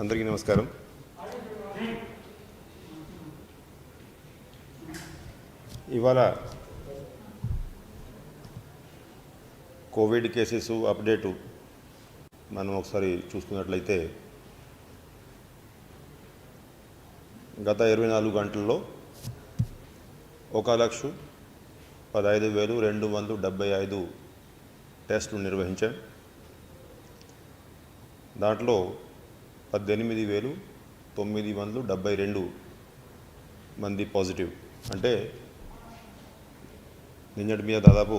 అందరికీ నమస్కారం. ఇవాళ కోవిడ్ కేసెస్ అప్డేటు మనం ఒకసారి చూసుకున్నట్లయితే గత 24 గంటల్లో 1,15,275 టెస్టులు నిర్వహించాం. దాంట్లో 18,972 మంది పాజిటివ్, అంటే నిన్నటి మీద దాదాపు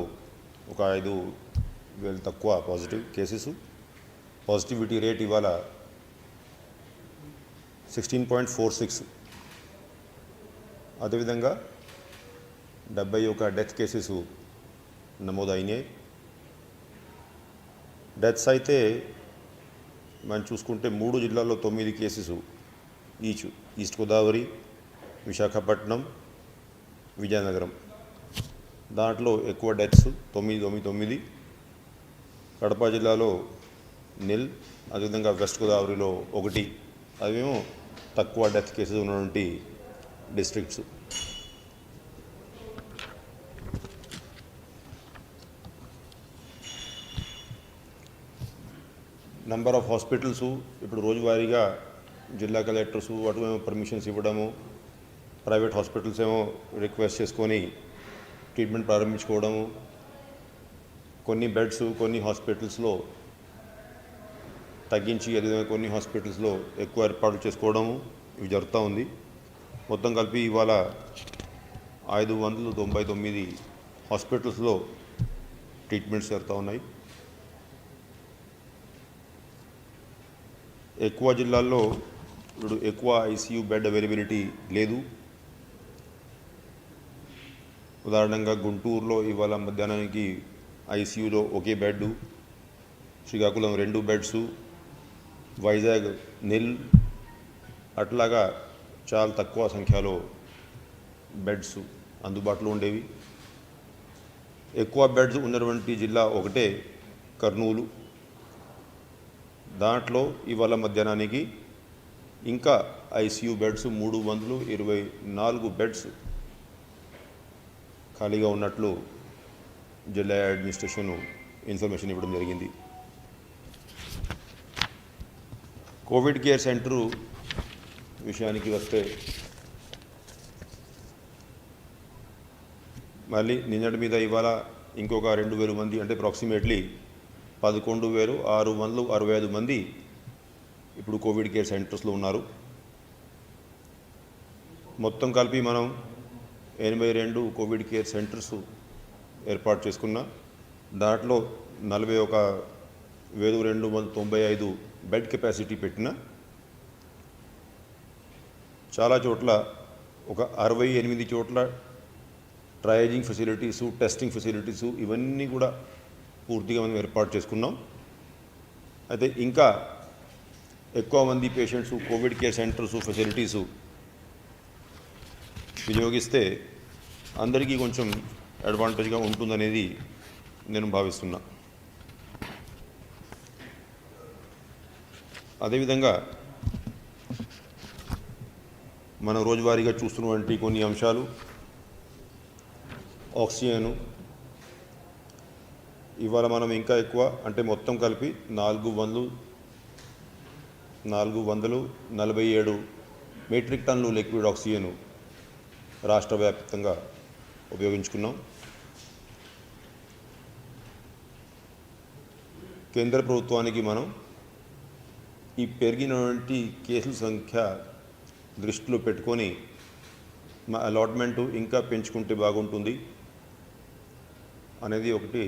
ఒక 5,000 తక్కువ పాజిటివ్ కేసెస్. పాజిటివిటీ రేట్ ఇవాళ 16.46. అదేవిధంగా 71 డెత్ కేసెస్ నమోదైనాయి. డెత్స్ అయితే మనం చూసుకుంటే 3 జిల్లాల్లో 9 cases each. East Godavari, Visakhapatnam, Vizianagaram. దాంట్లో ఎక్కువ డెత్స్ 9. కడప జిల్లాలో 0. అదేవిధంగా వెస్ట్ గోదావరిలో 1. అవేమో తక్కువ డెత్ కేసెస్ ఉన్నటువంటి డిస్ట్రిక్ట్స్. నంబర్ ఆఫ్ హాస్పిటల్స్ ఇప్పుడు రోజువారీగా జిల్లా కలెక్టర్స్ అటువేమో పర్మిషన్స్ ఇవ్వడము, ప్రైవేట్ హాస్పిటల్స్ ఏమో రిక్వెస్ట్ చేసుకొని ట్రీట్మెంట్ ప్రారంభించుకోవడము, కొన్ని బెడ్స్ కొన్ని హాస్పిటల్స్లో తగ్గించి అదేవిధంగా కొన్ని హాస్పిటల్స్లో ఎక్కువ ఏర్పాట్లు చేసుకోవడము ఇవి జరుగుతూ ఉంది. మొత్తం కలిపి ఇవాళ 599 హాస్పిటల్స్లో ట్రీట్మెంట్స్ జరుగుతూ ఉన్నాయి. ఎక్కువ జిల్లాల్లో ఇప్పుడు ఎక్కువ ఐసీయూ బెడ్ అవైలబిలిటీ లేదు. ఉదాహరణంగా గుంటూరులో ఇవాళ మధ్యాహ్నానికి ఐసీయూలో ఒకే బెడ్, శ్రీకాకుళం 2 బెడ్స్, వైజాగ్ 0. అట్లాగా చాలా తక్కువ సంఖ్యలో బెడ్స్ అందుబాటులో ఉండేవి. ఎక్కువ బెడ్స్ ఉన్నటువంటి జిల్లా ఒకటే కర్నూలు. దాంట్లో ఇవాళ మధ్యాహ్నానికి ఇంకా ఐసీయూ బెడ్స్ 324 బెడ్స్ ఖాళీగా ఉన్నట్లు జిల్లా అడ్మినిస్ట్రేషన్ ఇన్ఫర్మేషన్ ఇవ్వడం జరిగింది. కోవిడ్ కేర్ సెంటరు విషయానికి వస్తే మళ్ళీ నిన్నటి మీద ఇవాళ ఇంకొక 2,000 మంది, అంటే అప్రాక్సిమేట్లీ 11,665 మంది ఇప్పుడు కోవిడ్ కేర్ సెంటర్స్లో ఉన్నారు. మొత్తం కలిపి మనం 82 కోవిడ్ కేర్ సెంటర్స్ ఏర్పాటు చేసుకున్నా. దాంట్లో 41,295 బెడ్ కెపాసిటీ పెట్టిన. చాలా చోట్ల ఒక 68 చోట్ల ట్రయేజింగ్ ఫెసిలిటీసు, టెస్టింగ్ ఫెసిలిటీసు ఇవన్నీ కూడా పూర్తిగా మనం ఏర్పాటు చేసుకున్నాం. అయితే ఇంకా ఎక్కువ మంది patients Covid care centres facilities వినియోగిస్తే అందరికీ కొంచెం అడ్వాంటేజ్గా ఉంటుందనేది నేను భావిస్తున్నా. అదేవిధంగా మనం రోజువారీగా చూస్తున్నటువంటి కొన్ని అంశాలు, ఆక్సిజను ఇవాళ మనం ఇంకా ఎక్కువ, అంటే మొత్తం కలిపి 447 మెట్రిక్ టన్నులు లిక్విడ్ ఆక్సిజన్ రాష్ట్ర వ్యాప్తంగా ఉపయోగించుకున్నాం. కేంద్ర ప్రభుత్వానికి మనం ఈ పెరిగినటువంటి కేసుల సంఖ్య దృష్టిలో పెట్టుకొని మా అలాట్మెంటు ఇంకా పెంచుకుంటే బాగుంటుంది అనేది ఒకటి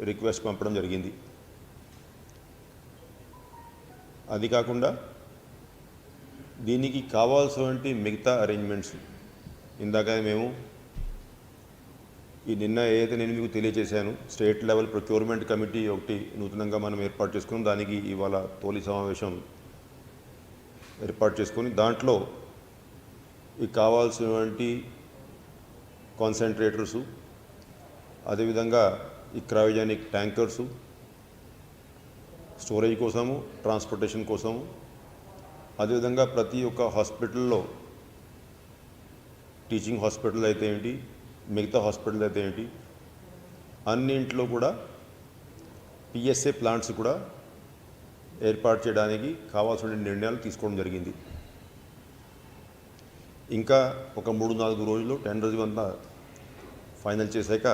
రిక్వెస్ట్ పంపడం జరిగింది. అది కాకుండా దీనికి కావాల్సినటువంటి మిగతా అరేంజ్మెంట్స్ ఇందాక మేము నిన్న ఏదైతే నేను మీకు తెలియజేశాను, స్టేట్ లెవెల్ ప్రొక్యూర్మెంట్ కమిటీ ఒకటి నూతనంగా మనం ఏర్పాటు చేసుకున్నాం. దానికి ఇవాళ తొలి సమావేశం ఏర్పాటు చేసుకొని దాంట్లో ఈ కావాల్సినటువంటి కాన్సన్ట్రేటర్సు, అదేవిధంగా ఈ క్రయోజెనిక్ ట్యాంకర్సు స్టోరేజ్ కోసము, ట్రాన్స్పోర్టేషన్ కోసము, అదేవిధంగా ప్రతి ఒక్క హాస్పిటల్లో, టీచింగ్ హాస్పిటల్ అయితే ఏంటి, మిగతా హాస్పిటల్ అయితే ఏంటి, అన్నింట్లో కూడా పిఎస్ఏ ప్లాంట్స్ కూడా ఏర్పాటు చేయడానికి కావాల్సిన నిర్ణయాలు తీసుకోవడం జరిగింది. ఇంకా ఒక 3-4 రోజుల్లో టెండర్స్ అంతా ఫైనల్ చేశాక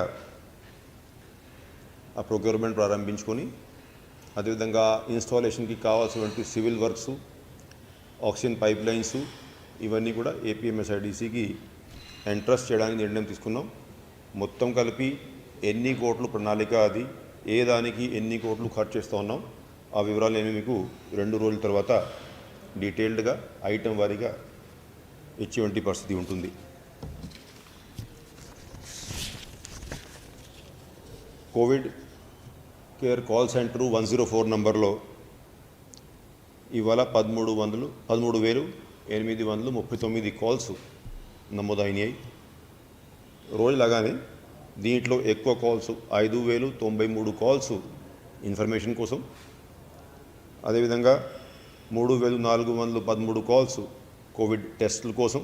ఆ ప్రొక్యూర్మెంట్ ప్రారంభించుకొని, అదేవిధంగా ఇన్స్టాలేషన్కి కావాల్సినటువంటి civil works, oxygen pipe lines ఇవన్నీ కూడా ఏపీఎంఎస్ఐడిసికి ఎంట్రస్ట్ చేయడానికి నిర్ణయం తీసుకున్నాం. మొత్తం కలిపి ఎన్ని కోట్లు ప్రణాళిక, అది ఏ దానికి ఎన్ని కోట్లు ఖర్చు చేస్తూ ఉన్నాం, ఆ వివరాలు నేను మీకు 2 రోజుల తర్వాత డీటెయిల్డ్గా ఐటెం వారీగా ఇచ్చేటువంటి పరిస్థితి ఉంటుంది. కోవిడ్ కేర్ కాల్ సెంటరు 104 నంబర్లో ఇవాళ 13,839 కాల్స్ నమోదైనాయి. రోజులాగానే దీంట్లో ఎక్కువ కాల్స్ 5,093 కాల్స్ ఇన్ఫర్మేషన్ కోసం, అదేవిధంగా 3,413 కాల్స్ కోవిడ్ టెస్టుల కోసం,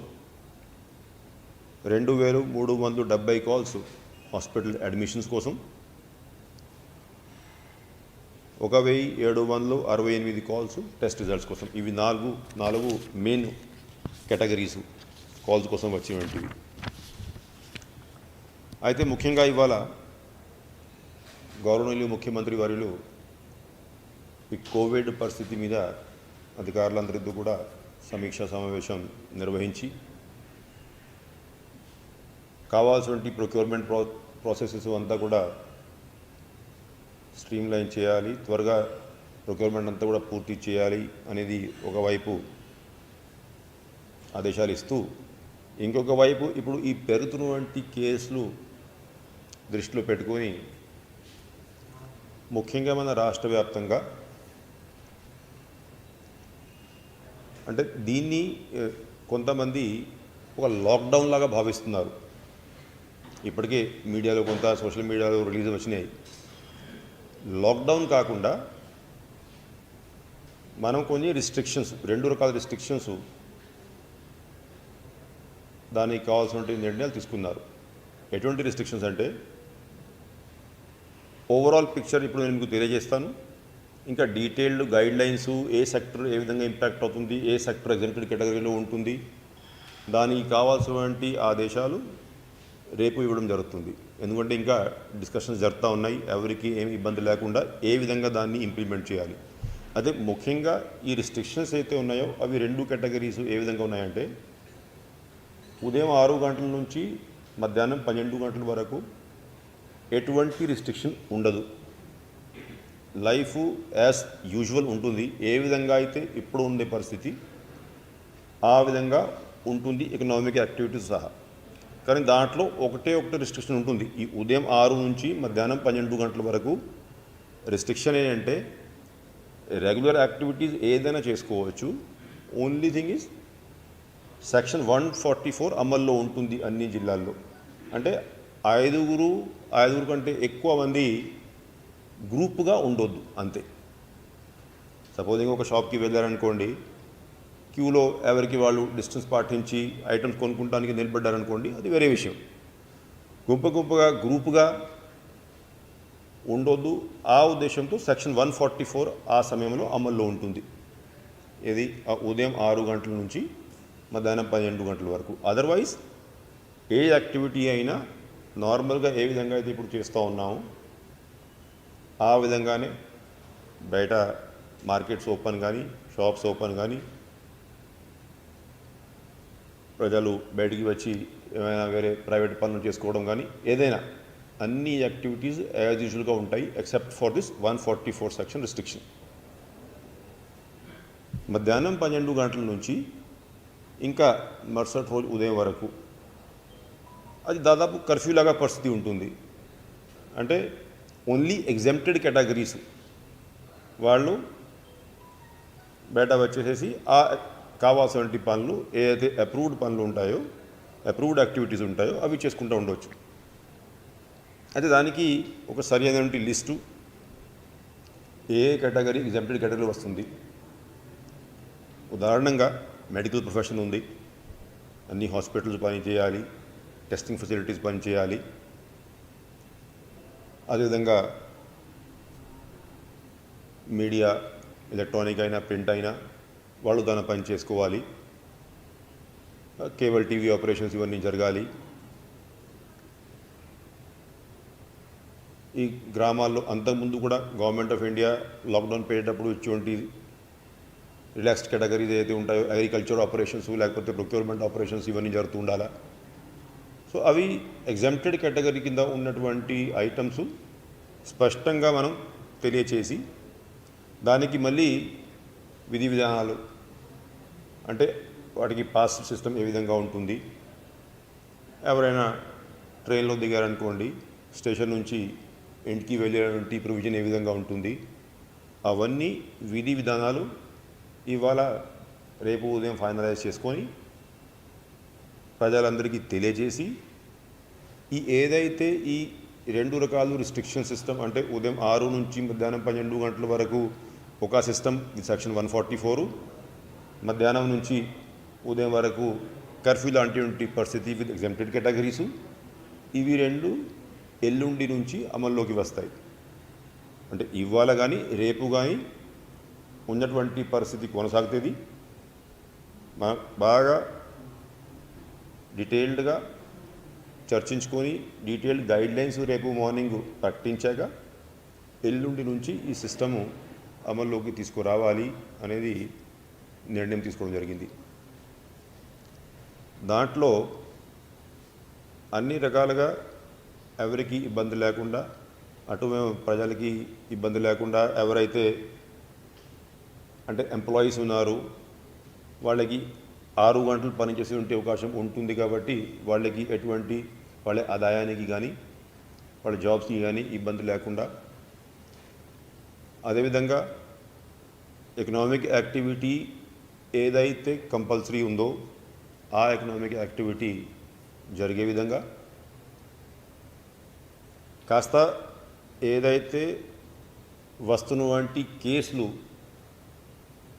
2,370 కాల్స్ హాస్పిటల్ అడ్మిషన్స్ కోసం, 1,768 కాల్స్ టెస్ట్ రిజల్ట్స్ కోసం. ఇవి నాలుగు మెయిన్ కేటగిరీస్ కాల్స్ కోసం వచ్చేటువంటివి. అయితే ముఖ్యంగా ఇవాళ గౌరవనీయులు ముఖ్యమంత్రి వర్యులు ఈ కోవిడ్ పరిస్థితి మీద అధికారులందరితో కూడా సమీక్షా సమావేశం నిర్వహించి కావాల్సినటువంటి ప్రొక్యూర్మెంట్ ప్రాసెసెస్ అంతా కూడా స్ట్రీమ్లైన్ చేయాలి, త్వరగా ప్రొక్యూర్మెంట్ అంతా కూడా పూర్తి చేయాలి అనేది ఒకవైపు ఆదేశాలు ఇస్తూ, ఇంకొక వైపు ఇప్పుడు ఈ పెరుగుతున్నటువంటి కేసులు దృష్టిలో పెట్టుకొని ముఖ్యంగా మన రాష్ట్ర వ్యాప్తంగా అంటే దీన్ని కొంతమంది ఒక లాక్డౌన్ లాగా భావిస్తున్నారు. ఇప్పటికే మీడియాలో కొంత సోషల్ మీడియాలో రిలీజ్ వచ్చినాయి. లాక్డౌన్ కాకుండా మనం కొన్ని రిస్ట్రిక్షన్స్, 2 రకాల రిస్ట్రిక్షన్స్ దానికి కావాల్సినటువంటి నిర్ణయాలు తీసుకున్నారు. ఎటువంటి రిస్ట్రిక్షన్స్ అంటే ఓవరాల్ పిక్చర్ ఇప్పుడు నేను మీకు తెలియజేస్తాను. ఇంకా డీటెయిల్డ్ గైడ్ లైన్స్, ఏ సెక్టర్ ఏ విధంగా ఇంపాక్ట్ అవుతుంది, ఏ సెక్టర్ ఎగ్జామ్టెడ్ కేటగిరీలో ఉంటుంది, దానికి కావాల్సినటువంటి ఆదేశాలు రేపు ఇవ్వడం జరుగుతుంది. ఎందుకంటే ఇంకా డిస్కషన్స్ జరుగుతూ ఉన్నాయి, ఎవరికి ఏమి ఇబ్బంది లేకుండా ఏ విధంగా దాన్ని ఇంప్లిమెంట్ చేయాలి. అదే ముఖ్యంగా ఈ రిస్ట్రిక్షన్స్ అయితే ఉన్నాయో అవి 2 కేటగిరీస్ ఏ విధంగా ఉన్నాయంటే, ఉదయం 6 గంటల నుంచి మధ్యాహ్నం 12 గంటల వరకు ఎటువంటి రిస్ట్రిక్షన్ ఉండదు. లైఫ్ యాజ్ యూజువల్ ఉంటుంది. ఏ విధంగా అయితే ఇప్పుడు ఉండే పరిస్థితి ఆ విధంగా ఉంటుంది, ఎకనామిక్ యాక్టివిటీస్ సహా. కానీ దాంట్లో ఒకటే రిస్ట్రిక్షన్ ఉంటుంది. ఈ ఉదయం 6 నుంచి మధ్యాహ్నం 12 గంటల వరకు రిస్ట్రిక్షన్ ఏంటంటే రెగ్యులర్ యాక్టివిటీస్ ఏదైనా చేసుకోవచ్చు. ఓన్లీ థింగ్ ఈజ్ సెక్షన్ 144 అమల్లో ఉంటుంది అన్ని జిల్లాల్లో. అంటే ఐదుగురు కంటే ఎక్కువ మంది గ్రూప్గా ఉండొద్దు అంతే. సపోజింగ్ ఒక షాప్కి వెళ్ళారనుకోండి, క్యూలో ఎవరికి వాళ్ళు డిస్టెన్స్ పాటించి ఐటమ్స్ కొనుక్కోవడానికి నిలబడ్డారనుకోండి, అది వేరే విషయం. గ్రూపుగా ఉండొద్దు. ఆ ఉద్దేశంతో సెక్షన్ 144 ఆ సమయంలో అమల్లో ఉంటుంది. ఇది ఉదయం 6 గంటల నుంచి మధ్యాహ్నం 12 గంటల వరకు. అదర్వైజ్ ఏ యాక్టివిటీ అయినా నార్మల్గా ఏ విధంగా అయితే ఇప్పుడు చేస్తూ ఉన్నామో ఆ విధంగానే బయట మార్కెట్స్ ఓపెన్ కానీ, షాప్స్ ఓపెన్ కానీ, ప్రజలు బయటికి వచ్చి ఏమైనా వేరే ప్రైవేట్ పనులు చేసుకోవడం కానీ, ఏదైనా అన్ని యాక్టివిటీస్ యాజ్ యూజువల్గా ఉంటాయి except for this 144 section restriction. మధ్యాహ్నం 12 గంటల నుంచి ఇంకా మరుసటి రోజు ఉదయం వరకు అది దాదాపు కర్ఫ్యూ లాగా పరిస్థితి ఉంటుంది. అంటే ఓన్లీ ఎగ్జామ్టెడ్ కేటగిరీస్ వాళ్ళు బయట వచ్చేసేసి ఆ కావాల్సినటువంటి పనులు ఏదైతే అప్రూవ్డ్ పనులు ఉంటాయో, అప్రూవ్డ్ యాక్టివిటీస్ ఉంటాయో అవి చేసుకుంటూ ఉండవచ్చు. అయితే దానికి ఒక సరి అయినటువంటి లిస్టు, ఏ కేటగిరీ ఎగ్జామ్టెడ్ కేటగిరీ వస్తుంది, ఉదాహరణంగా మెడికల్ ప్రొఫెషన్ ఉంది, అన్ని హాస్పిటల్స్ పని చేయాలి, టెస్టింగ్ ఫెసిలిటీస్ పని చేయాలి. అదేవిధంగా మీడియా, ఎలక్ట్రానిక్ అయినా ప్రింట్ అయినా వాళ్ళు దాని పని చేసుకోవాలి. కేబుల్ టీవీ ఆపరేషన్స్ ఇవన్నీ జరగాలి. ఈ గ్రామాల్లో అంతకుముందు కూడా గవర్నమెంట్ ఆఫ్ ఇండియా లాక్డౌన్ పెట్టేటప్పుడు ఇటువంటి రిలాక్స్డ్ కేటగిరీస్ ఏదైతే ఉంటాయో అగ్రికల్చర్ ఆపరేషన్స్ లేకపోతే ప్రొక్యూర్మెంట్ ఆపరేషన్స్ ఇవన్నీ జరుగుతూ ఉండాలా. సో అవి ఎగ్జామ్టెడ్ కేటగిరీ కింద ఉన్నటువంటి ఐటమ్స్ స్పష్టంగా మనం తెలియచేసి దానికి మళ్ళీ విధి విధానాలు అంటే వాటికి పాస్ సిస్టమ్ ఏ విధంగా ఉంటుంది, ఎవరైనా ట్రైన్లో దిగారనుకోండి స్టేషన్ నుంచి ఇంటికి వెళ్ళేటువంటి ప్రొవిజన్ ఏ విధంగా ఉంటుంది, అవన్నీ విధి విధానాలు ఇవాళ రేపు ఉదయం ఫైనలైజ్ చేసుకొని ప్రజలందరికీ తెలియజేసి ఏదైతే ఈ 2 రకాలు రిస్ట్రిక్షన్ సిస్టమ్ అంటే ఉదయం 6 నుంచి మధ్యాహ్నం 12 గంటల వరకు ఒక సిస్టమ్ సెక్షన్ 144, మధ్యాహ్నం నుంచి ఉదయం వరకు కర్ఫ్యూ లాంటి పరిస్థితి విత్ ఎగ్జామ్టెడ్ కేటగిరీసు, ఇవి 2 ఎల్లుండి నుంచి అమల్లోకి వస్తాయి. అంటే ఇవాళ కానీ రేపు కానీ ఉన్నటువంటి పరిస్థితి కొనసాగుతుంది. బాగా డీటెయిల్డ్గా చర్చించుకొని డీటెయిల్డ్ గైడ్లైన్స్ రేపు మార్నింగ్ ప్రకటించాక ఎల్లుండి నుంచి ఈ సిస్టము అమల్లోకి తీసుకురావాలి అనేది నిర్ణయం తీసుకోవడం జరిగింది. దాంట్లో అన్ని రకాలుగా ఎవరికి ఇబ్బంది లేకుండా, అటు ప్రజలకి ఇబ్బంది లేకుండా, ఎవరైతే అంటే ఎంప్లాయీస్ ఉన్నారు వాళ్ళకి 6 గంటలు పనిచేసే అవకాశం ఉంటుంది కాబట్టి వాళ్ళకి ఎటువంటి వాళ్ళ ఆదాయానికి కానీ వాళ్ళ జాబ్స్కి కానీ ఇబ్బంది లేకుండా, అదేవిధంగా ఎకనామిక్ యాక్టివిటీ ఏదైతే కంపల్సరీ ఉందో ఆ ఎకనామిక్ యాక్టివిటీ జరిగే విధంగా, కాస్త ఏదైతే వస్తున్న వంటి కేసులు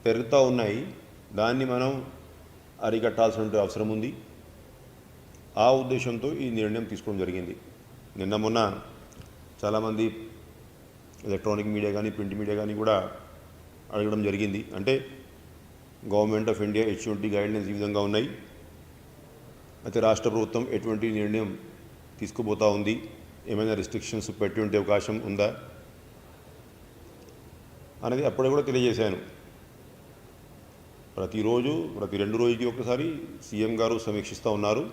పెరుగుతూ ఉన్నాయి దాన్ని మనం అరికట్టాల్సిన అవసరం ఉంది. ఆ ఉద్దేశంతో ఈ నిర్ణయం తీసుకోవడం జరిగింది. నిన్న మొన్న చాలామంది ఎలక్ట్రానిక్ మీడియా కానీ ప్రింట్ మీడియా కానీ కూడా అడగడం జరిగింది. అంటే గవర్నమెంట్ ఆఫ్ ఇండియా ఎటువంటి గైడ్లైన్స్ ఈ విధంగా ఉన్నాయి, అయితే రాష్ట్ర ప్రభుత్వం ఎటువంటి నిర్ణయం తీసుకోబోతూ ఉంది, ఏమైనా రిస్ట్రిక్షన్స్ పెట్టి ఉండే అవకాశం ఉందా అనేది అప్పుడే కూడా తెలియజేశాను. ప్రతి 2 రోజులకి ఒకసారి సీఎం గారు సమీక్షిస్తూ ఉన్నారు.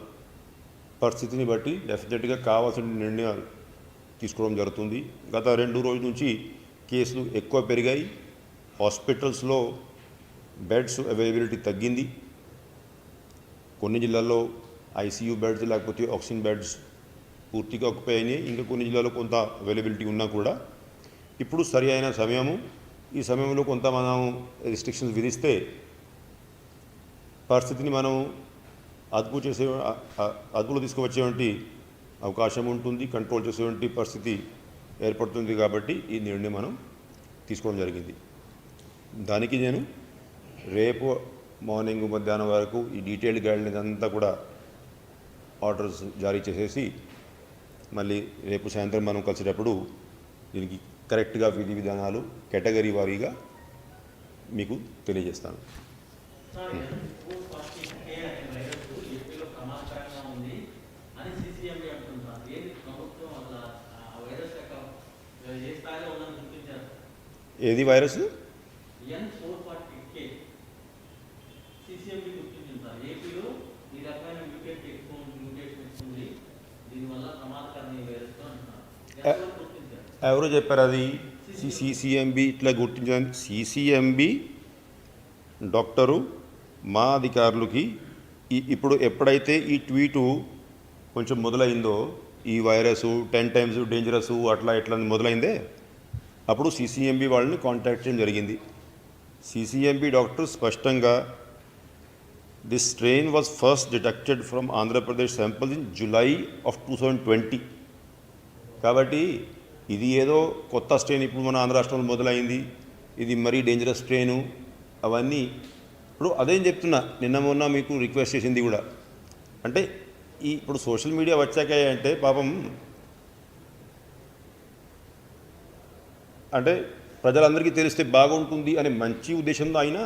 పరిస్థితిని బట్టి డెఫినెట్గా కావాల్సిన నిర్ణయాలు తీసుకోవడం జరుగుతుంది. గత 2 రోజుల నుంచి కేసులు ఎక్కువ పెరిగాయి, హాస్పిటల్స్లో బెడ్స్ అవైలబిలిటీ తగ్గింది, కొన్ని జిల్లాల్లో ఐసీయూ బెడ్స్ లేకపోతే ఆక్సిజన్ బెడ్స్ పూర్తిగా ఆక్యుపై అయినాయి. ఇంకా కొన్ని జిల్లాలో కొంత అవైలబిలిటీ ఉన్నా కూడా ఇప్పుడు సరి అయిన సమయము, ఈ సమయంలో కొంత మనం రిస్ట్రిక్షన్స్ విధిస్తే పరిస్థితిని మనం అదుపులో తీసుకువచ్చేటువంటి అవకాశం ఉంటుంది, కంట్రోల్ చేసేటువంటి పరిస్థితి ఏర్పడుతుంది. కాబట్టి ఈ నిర్ణయం మనం తీసుకోవడం జరిగింది. దానికి నేను రేపు మార్నింగ్ మధ్యాహ్నం వరకు ఈ డీటెయిల్డ్ గైడ్లైన్స్ అంతా కూడా ఆర్డర్స్ జారీ చేసేసి మళ్ళీ రేపు సాయంత్రం మనం కలిసేటప్పుడు దీనికి కరెక్ట్గా విధి విధానాలు కేటగిరీ వారీగా మీకు తెలియజేస్తాను. ఏది వైరస్? ఎవరు చెప్పారు అది? సిసిఎంబి ఇట్లా గుర్తించడానికి సిసిఎంబి డాక్టరు మా అధికారులకి ఇప్పుడు ఎప్పుడైతే ఈ ట్వీటు కొంచెం మొదలైందో, ఈ వైరస్ 10 times డేంజరస్ అట్లా ఎట్లా మొదలైందే, అప్పుడు సిసిఎంబి వాళ్ళని కాంటాక్ట్ చేయడం జరిగింది. సిసిఎంబి డాక్టర్ స్పష్టంగా this strain was first detected from Andhra Pradesh samples in July of 2020. కాబట్టి ఇది ఏదో కొత్త స్ట్రెయిన్ ఇప్పుడు మన ఆంధ్ర రాష్ట్రంలో మొదలైంది, ఇది మరీ డేంజరస్ స్ట్రెయిను అవన్నీ ఇప్పుడు అదేం చెప్తున్నా, నిన్న మొన్న మీకు రిక్వెస్ట్ చేసింది కూడా, అంటే ఇప్పుడు సోషల్ మీడియా వచ్చాక అంటే పాపం అంటే ప్రజలందరికీ తెలిస్తే బాగుంటుంది అనే మంచి ఉద్దేశంతో అయినా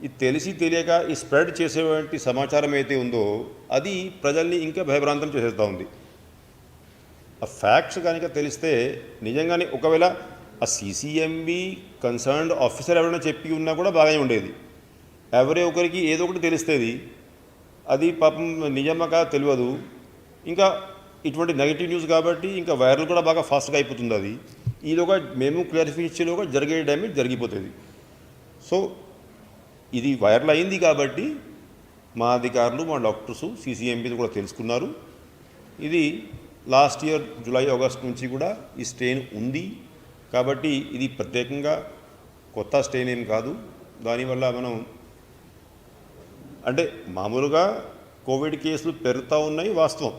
ఇది తెలిసి తెలియక ఈ స్ప్రెడ్ చేసేటువంటి సమాచారం అయితే ఉందో అది ప్రజల్ని ఇంకా భయభ్రాంతం చేసేస్తూ ఉంది. ఆ ఫ్యాక్ట్స్ కనుక తెలిస్తే నిజంగానే ఒకవేళ ఆ సీసీఎంబీ కన్సర్న్డ్ ఆఫీసర్ ఎవరైనా చెప్పి ఉన్నా కూడా బాగానే ఉండేది. ఎవరే ఒకరికి ఏదో ఒకటి తెలుస్తుంది, అది పాపం నిజమా కాదు తెలియదు. ఇంకా ఇటువంటి నెగిటివ్ న్యూస్ కాబట్టి ఇంకా వైరల్ కూడా బాగా ఫాస్ట్గా అయిపోతుంది. అది ఈలోగా మేము క్లారిఫై ఇచ్చేలోగా జరిగే డ్యామేజ్ జరిగిపోతుంది. సో ఇది వైరల్ అయింది కాబట్టి మా అధికారులు, మా డాక్టర్సు, సీసీఎంబీ కూడా తెలుసుకున్నారు. ఇది లాస్ట్ ఇయర్ జూలై ఆగస్ట్ నుంచి కూడా ఈ స్ట్రెయిన్ ఉంది కాబట్టి ఇది ప్రత్యేకంగా కొత్త స్ట్రెయిన్ ఏం కాదు. దానివల్ల మనం అంటే మామూలుగా కోవిడ్ కేసులు పెరుగుతూ ఉన్నాయి వాస్తవం,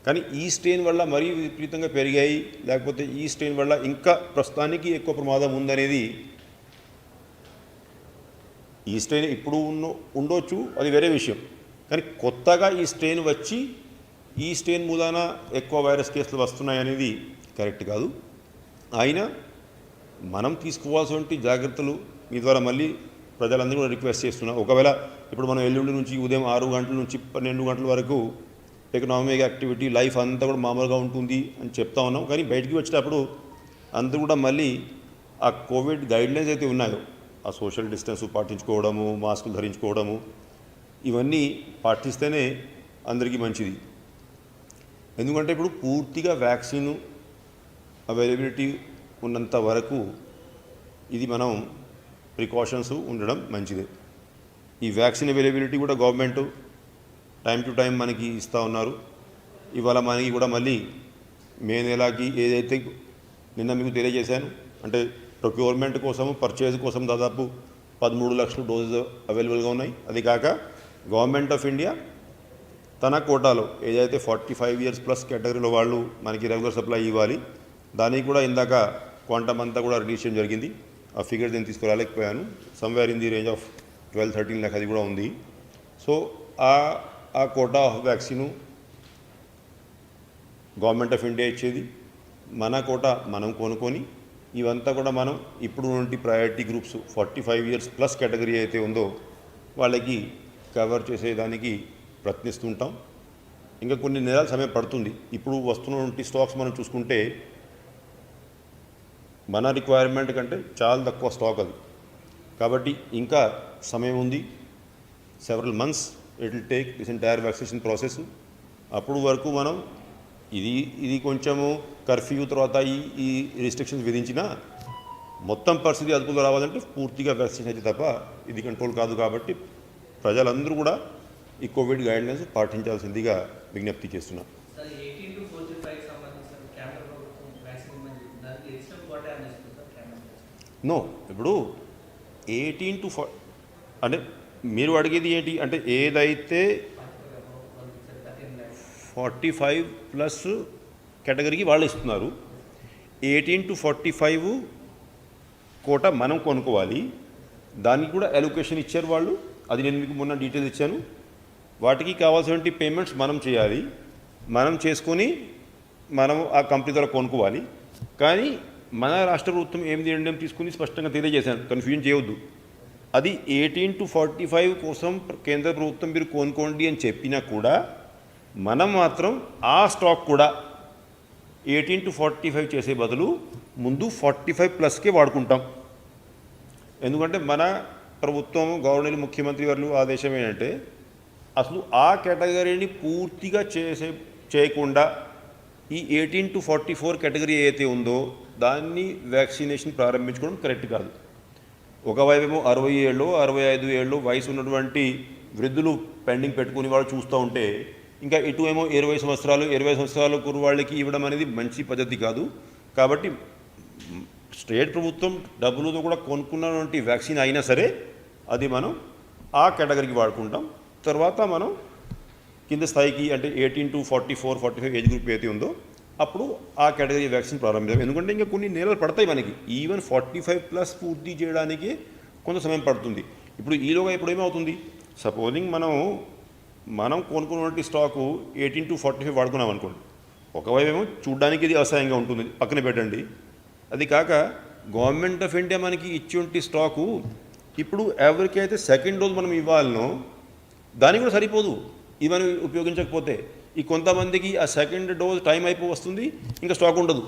కానీ ఈ స్ట్రెయిన్ వల్ల మరీ విపరీతంగా పెరిగాయి, లేకపోతే ఈ స్ట్రెయిన్ వల్ల ఇంకా ప్రస్తుతానికి ఎక్కువ ప్రమాదం ఉందనేది, ఈ స్ట్రెయిన్ ఇప్పుడు ఉండొచ్చు అది వేరే విషయం, కానీ కొత్తగా ఈ స్ట్రెయిన్ వచ్చి ఈ స్ట్రెయిన్ మూలాన ఎక్కువ వైరస్ కేసులు వస్తున్నాయనేది కరెక్ట్ కాదు. అయినా మనం తీసుకోవాల్సిన జాగ్రత్తలు మీ ద్వారా మళ్ళీ ప్రజలందరూ కూడా రిక్వెస్ట్ చేస్తున్నాం. ఒకవేళ ఇప్పుడు మనం ఎల్లుండి నుంచి ఉదయం 6 గంటల నుంచి 12 గంటల వరకు ఎకనామిక్ యాక్టివిటీ లైఫ్ అంతా కూడా మామూలుగా ఉంటుంది అని చెప్తా ఉన్నాం, కానీ బయటికి వచ్చేటప్పుడు అందరూ కూడా మళ్ళీ ఆ కోవిడ్ గైడ్లైన్స్ అయితే ఉన్నాయో ఆ సోషల్ డిస్టెన్స్ పాటించుకోవడము, మాస్కులు ధరించుకోవడము, ఇవన్నీ పాటిస్తేనే అందరికీ మంచిది. ఎందుకంటే ఇప్పుడు పూర్తిగా వ్యాక్సిన్ అవైలబిలిటీ ఉన్నంత వరకు ఇది మనం ప్రికాషన్స్ ఉండడం మంచిదే. ఈ వ్యాక్సిన్ అవైలబిలిటీ కూడా గవర్నమెంట్ టైం టు టైం మనకి ఇస్తూ ఉన్నారు. ఇవాళ మనకి కూడా మళ్ళీ మే నెలకి ఏదైతే నిన్న మీకు తెలియజేశాను, అంటే ప్రొక్యూర్మెంట్ కోసము, పర్చేజ్ కోసం దాదాపు 13 లక్షల డోసెస్ అవైలబుల్గా ఉన్నాయి. అది కాక గవర్నమెంట్ ఆఫ్ ఇండియా తన కోటాలో ఏదైతే 45 ఇయర్స్ ప్లస్ కేటగిరీలో వాళ్ళు మనకి రెగ్యులర్ సప్లై ఇవ్వాలి, దానికి కూడా ఇందాక క్వాంటమ్ అంతా కూడా రిలీజ్ చేయడం జరిగింది. ఆ ఫిగర్స్ నేను తీసుకురాలేకపోయాను, somewhere in the range of 12-13 lakh అది కూడా ఉంది. సో ఆ quota of vaccine government of India ఇచ్చేది, మన కోటా మనం కొనుక్కొని ఇవంతా కూడా మనం ఇప్పుడు నుండి priority groups 45 years plus category అయితే ఉందో వాళ్ళకి కవర్ చేసేదానికి ప్రయత్నిస్తుంటాం. ఇంకా కొన్ని నెలల సమయం పడుతుంది. ఇప్పుడు వస్తున్నటువంటి స్టాక్స్ మనం చూసుకుంటే మన రిక్వైర్మెంట్ కంటే చాలా తక్కువ స్టాక్ అది, కాబట్టి ఇంకా సమయం ఉంది. Several months it will take this entire vaccination process. అప్పుడు వరకు మనం ఇది కొంచెము కర్ఫ్యూ తర్వాత ఈ రిస్ట్రిక్షన్స్ విధించినా మొత్తం పరిస్థితి అదుపులో రావాలంటే పూర్తిగా వ్యాక్సినేషన్ అయితే తప్ప ఇది కంట్రోల్ కాదు. కాబట్టి ప్రజలందరూ కూడా ఈ కోవిడ్ గైడ్లైన్స్ పాటించాల్సిందిగా విజ్ఞప్తి చేస్తున్నాం. నో, ఇప్పుడు 18 to 40 అంటే మీరు అడిగేది ఏంటి అంటే ఏదైతే 45+ కేటగిరీకి వాళ్ళు ఇస్తున్నారు, 18 to 45 కోట మనం కొనుక్కోవాలి. దానికి కూడా అలొకేషన్ ఇచ్చారు వాళ్ళు, అది నేను మీకు మొన్న డీటెయిల్స్ ఇచ్చాను. వాటికి కావాల్సినటువంటి పేమెంట్స్ మనం చేయాలి, మనం చేసుకొని మనం ఆ కంపెనీ ద్వారా కొనుక్కోవాలి. కానీ మన రాష్ట్ర ప్రభుత్వం ఏం నిర్ణయం తీసుకుని స్పష్టంగా తెలియజేశాను, కన్ఫ్యూజన్ చేయవద్దు. అది 18 to 45 కోసం కేంద్ర ప్రభుత్వం మీరు కొనుక్కోండి అని చెప్పినా కూడా మనం మాత్రం ఆ స్టాక్ కూడా 18 to 45 చేసే బదులు ముందు 45+కే వాడుకుంటాం. ఎందుకంటే మన ప్రభుత్వం గవర్నర్ ముఖ్యమంత్రి వారు ఆదేశం ఏంటంటే అసలు ఆ కేటగిరీని పూర్తిగా చేయకుండా ఈ 18 to 44 కేటగిరీ ఏదైతే ఉందో దాన్ని వ్యాక్సినేషన్ ప్రారంభించుకోవడం కరెక్ట్ కాదు. ఒకవైపేమో 60 ఏళ్ళు 65 ఏళ్ళు వయసు ఉన్నటువంటి వృద్ధులు పెండింగ్ పెట్టుకుని వాళ్ళు చూస్తూ ఉంటే, ఇంకా ఇటు ఏమో 20 సంవత్సరాలు కుర్రవాళ్ళకి ఇవ్వడం అనేది మంచి పద్ధతి కాదు. కాబట్టి స్టేట్ ప్రభుత్వం డబ్బులతో కూడా కొనుక్కున్నటువంటి వ్యాక్సిన్ అయినా సరే అది మనం ఆ కేటగిరీకి వాడుకుంటాం. తర్వాత మనం కింద స్థాయికి అంటే 18 to 44-45 ఏజ్ గ్రూప్ అయితే ఉందో అప్పుడు ఆ కేటగిరీ వ్యాక్సిన్ ప్రారంభించాం. ఎందుకంటే ఇంకా కొన్ని నెలలు పడతాయి మనకి, ఈవెన్ 45+ పూర్తి చేయడానికి కొంత సమయం పడుతుంది. ఇప్పుడు ఈలోగా ఇప్పుడు ఏమవుతుంది, సపోజింగ్ మనం కొనుక్కున్నటువంటి స్టాకు 18 to 45 వాడుకున్నాం అనుకోండి, ఒకవైపు చూడ్డానికి ఇది అసహ్యంగా ఉంటుంది, పక్కన పెట్టండి. అది కాక గవర్నమెంట్ ఆఫ్ ఇండియా మనకి ఇచ్చేటువంటి స్టాకు ఇప్పుడు ఎవరికైతే సెకండ్ డోస్ మనం ఇవ్వాలనో దానికి కూడా సరిపోదు ఇవన్నీ ఉపయోగించకపోతే. ఈ కొంతమందికి ఆ సెకండ్ డోస్ టైం వస్తుంది, ఇంకా స్టాక్ ఉండదు.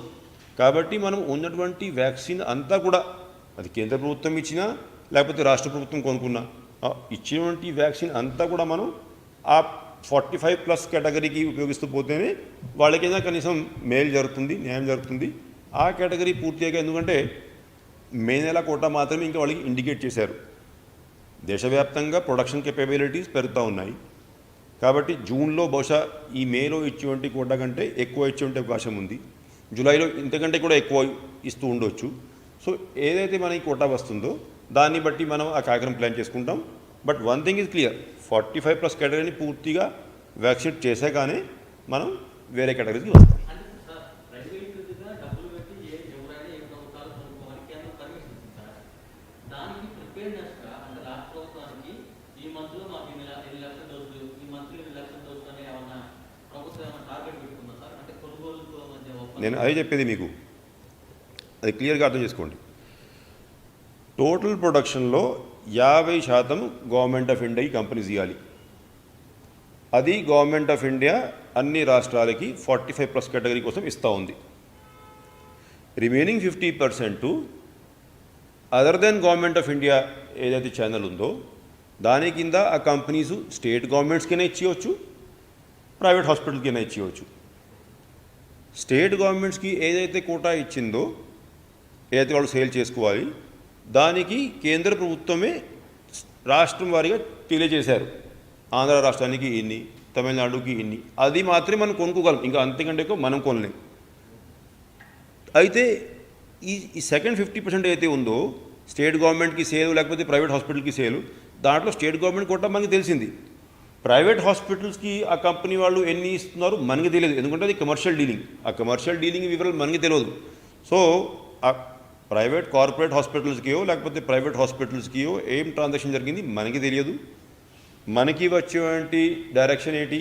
కాబట్టి మనం ఉన్నటువంటి వ్యాక్సిన్ అంతా కూడా అది కేంద్ర ప్రభుత్వం ఇచ్చినా లేకపోతే రాష్ట్ర ప్రభుత్వం కొనుక్కున్నా ఇచ్చినటువంటి వ్యాక్సిన్ అంతా కూడా మనం ఆ 45+ కేటగిరీకి ఉపయోగిస్తూ పోతేనే వాళ్ళకైనా కనీసం మేలు జరుగుతుంది, న్యాయం జరుగుతుంది. ఆ కేటగిరీ పూర్తిగా, ఎందుకంటే మే నెల కోటా మాత్రమే ఇంకా వాళ్ళకి ఇండికేట్ చేశారు. దేశవ్యాప్తంగా ప్రొడక్షన్ కెపబిలిటీస్ పెరుగుతూ ఉన్నాయి. కాబట్టి జూన్లో బహుశా ఈ మేలో ఇచ్చేటువంటి కోటా కంటే ఎక్కువ ఇచ్చేటువంటి అవకాశం ఉంది. జూలైలో ఇంతకంటే కూడా ఎక్కువ ఇస్తూ ఉండొచ్చు. సో ఏదైతే మనకి కోటా వస్తుందో దాన్ని బట్టి మనం ఆ కార్యక్రమం ప్లాన్ చేసుకుంటాం. But one thing is clear, 45+ కేటగిరీని పూర్తిగా వ్యాక్సినేట్ చేసాకనే మనం వేరే కేటగిరీకి వస్తాం. నేను అదే చెప్పేది మీకు, అది క్లియర్గా అర్థం చేసుకోండి. టోటల్ ప్రొడక్షన్లో 50% గవర్నమెంట్ ఆఫ్ ఇండియాకి కంపెనీస్ ఇవ్వాలి. అది గవర్నమెంట్ ఆఫ్ ఇండియా అన్ని రాష్ట్రాలకి 45+ కేటగిరీ కోసం ఇస్తూ ఉంది. Remaining 50% other than government of India ఏదైతే ఛానల్ ఉందో దాని కింద ఆ కంపెనీస్ స్టేట్ గవర్నమెంట్స్కైనా ఇచ్చేయచ్చు, ప్రైవేట్ హాస్పిటల్కైనా ఇచ్చేయచ్చు. స్టేట్ గవర్నమెంట్స్కి ఏదైతే కోటా ఇచ్చిందో, ఏదైతే వాళ్ళు సేల్ చేసుకోవాలి, దానికి కేంద్ర ప్రభుత్వమే రాష్ట్రం వారీగా తెలియజేశారు. ఆంధ్ర రాష్ట్రానికి ఇన్ని, తమిళనాడుకి ఇన్ని, అది మాత్రమే మనం కొనుక్కోగలం, ఇంకా అంతకంటే ఎక్కువ మనం కొనలేం. అయితే ఈ సెకండ్ 50% అయితే ఉందో స్టేట్ గవర్నమెంట్కి సేలు లేకపోతే ప్రైవేట్ హాస్పిటల్కి సేలు, దాంట్లో స్టేట్ గవర్నమెంట్ కోటా మనకి తెలిసింది. ప్రైవేట్ హాస్పిటల్స్కి ఆ కంపెనీ వాళ్ళు ఎన్ని ఇస్తున్నారు మనకి తెలియదు, ఎందుకంటే అది కమర్షియల్ డీలింగ్. ఆ కమర్షియల్ డీలింగ్ వివరాలు మనకి తెలియదు. సో ఆ ప్రైవేట్ కార్పొరేట్ హాస్పిటల్స్కియో లేకపోతే ప్రైవేట్ హాస్పిటల్స్కియో ఏం ట్రాన్సాక్షన్ జరిగింది మనకి తెలియదు. మనకి వచ్చేటువంటి డైరెక్షన్ ఏంటి,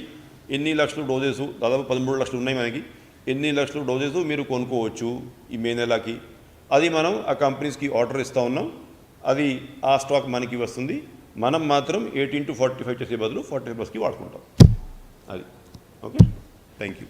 ఎన్ని లక్షల డోసెస్, దాదాపు 13 లక్షలు ఉన్నాయి మనకి, ఎన్ని లక్షల డోసెస్ మీరు కొనుక్కోవచ్చు ఈ మే నెలకి, అది మనం ఆ కంపెనీస్కి ఆర్డర్ ఇస్తూ ఉన్నాం. అది ఆ స్టాక్ మనకి వస్తుంది. మనం మాత్రం 18 to 45 చేసే బదులు 45+కి వాడుకుంటాం. అది ఓకే. Thank you.